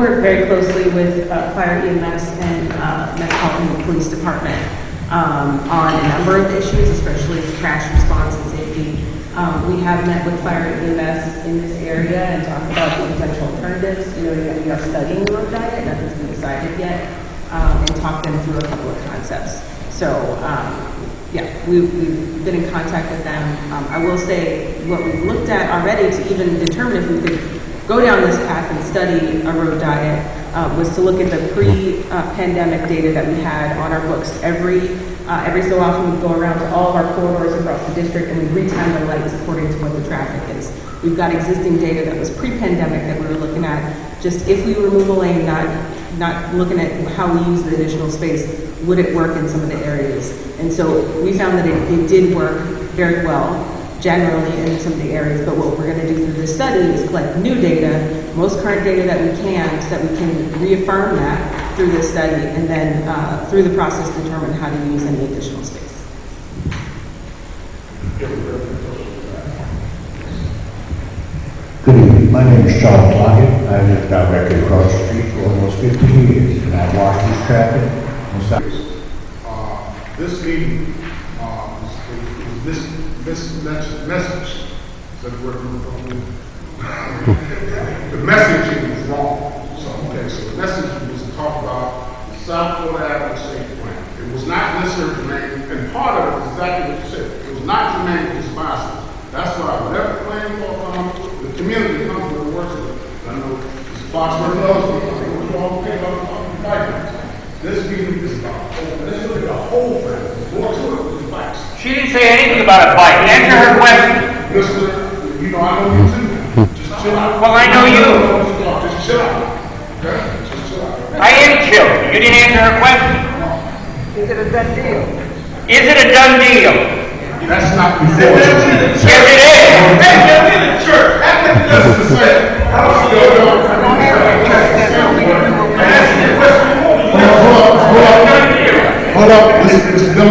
Work very closely with Fire EMS and Metropolitan Police Department on a number of issues, especially crash response and safety. We have met with Fire EMS in this area and talked about the potential alternatives. You know, that we are studying the road diet, nothing's been decided yet, and talk them through a couple of concepts. So, yeah, we've been in contact with them. I will say what we've looked at already to even determine if we could go down this path and study a road diet was to look at the pre-pandemic data that we had on our books. Every so often we go around to all of our corridors across the district and we retime the lights according to what the traffic is. We've got existing data that was pre-pandemic that we were looking at. Just if we remove a lane, not looking at how we use the additional space, would it work in some of the areas? And so we found that it did work very well generally in some of the areas, but what we're going to do through this study is collect new data, most current data that we can, so that we can reaffirm that through this study, and then through the process determine how to use any additional space. Good evening. My name is Charles Lockett. I live directly across the street for almost 15 years, and I've watched this traffic. This meeting is this message that we're the messaging is wrong. So the message was to talk about the South Dakota Avenue safe plan. It was not necessarily germane, and part of it is exactly what you said. It was not germane to this bicycle. That's why whatever plan will the community comes to the works of it. I know Mr. Foxworth knows we all think about the bike. This meeting is about let's look at the whole thing. More to it with the bikes. She didn't say anything about a bike. Answer her question. Mister, you know I know you too. Just chill out. Well, I know you. Just chill out. Okay? Just chill out. I am chill. You didn't answer her question. Is it a done deal? Is it a done deal? That's not before. Yes, it is. That's in the church. That's what it does to say. I'm asking you a question. Hold up. This is a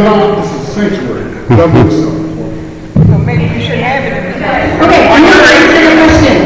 sanctuary. Don't do something. So maybe you should have it in the time. Okay, I'm going to answer the question.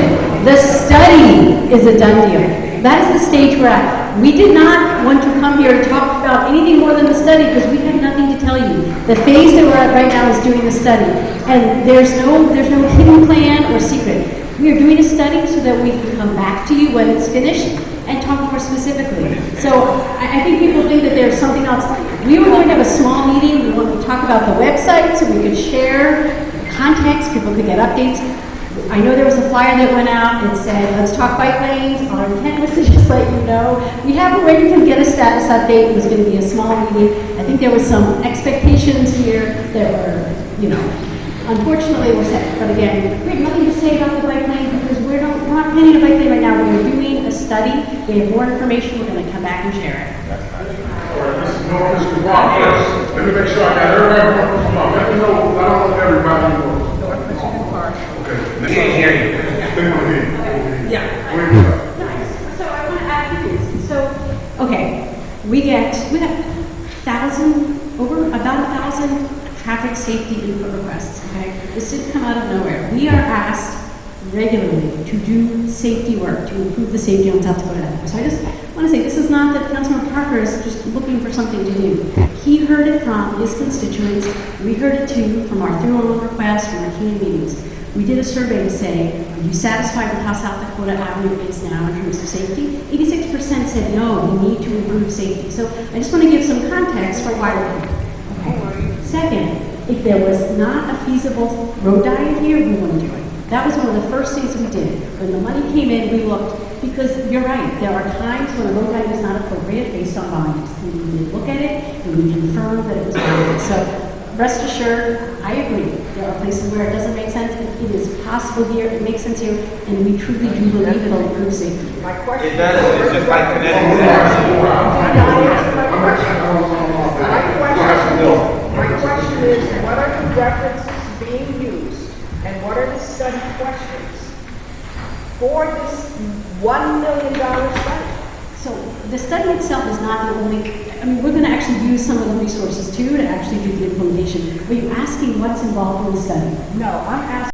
The study is a done deal. That is the stage we're at. We did not want to come here and talk about anything more than the study because we had nothing to tell you. The phase that we're at right now is doing the study. And there's no hidden plan or secret. We are doing a study so that we can come back to you when it's finished and talk more specifically. So I think people think that there's something else. We were going to have a small meeting. We wanted to talk about the website so we could share context, people could get updates. I know there was a flyer that went out and said, let's talk bike lanes. Our intent was to just let you know. We have a way you can get a status update. It was going to be a small meeting. I think there was some expectations here that were, unfortunately were set. But again, we have nothing to say about the bike lane because we're not planning a bike lane right now. We're doing a study. We have more information. We're going to come back and share it. All right, Mr. Norris, Mr. Rock, first. Let me make sure I got everybody. Come on, let me know. I don't know everybody knows. Okay. She didn't hear you. They want to hear you. Yeah. Nice. So I want to add things. So, okay, we have about 1,000 traffic safety input requests, okay? This didn't come out of nowhere. We are asked regularly to do safety work, to improve the safety on South Dakota Avenue. So I just want to say, this is not that Councilman Parker is just looking for something to do. He heard it from his constituents. We heard it too from our 311 requests, from our community meetings. We did a survey to say, are you satisfied with how South Dakota Avenue is now in terms of safety? 86% said no, we need to improve safety. So I just want to give some context for why we're here. Okay. Second, if there was not a feasible road diet here, we wouldn't do it. That was one of the first things we did. When the money came in, we looked, because you're right, there are times when a road diet is not appropriate based on volumes. And we did look at it, and we confirmed that it was appropriate. So rest assured, I agree. There are places where it doesn't make sense. It is possible here, it makes sense here, and we truly do believe it'll improve safety. My question It does. It's just like Connecticut My question is, what are the references being used, and what are the study questions for this $1 million study? So the study itself is not the only, we're going to actually use some of the resources too to actually do the implementation. Are you asking what's involved in the study? No, I'm asking.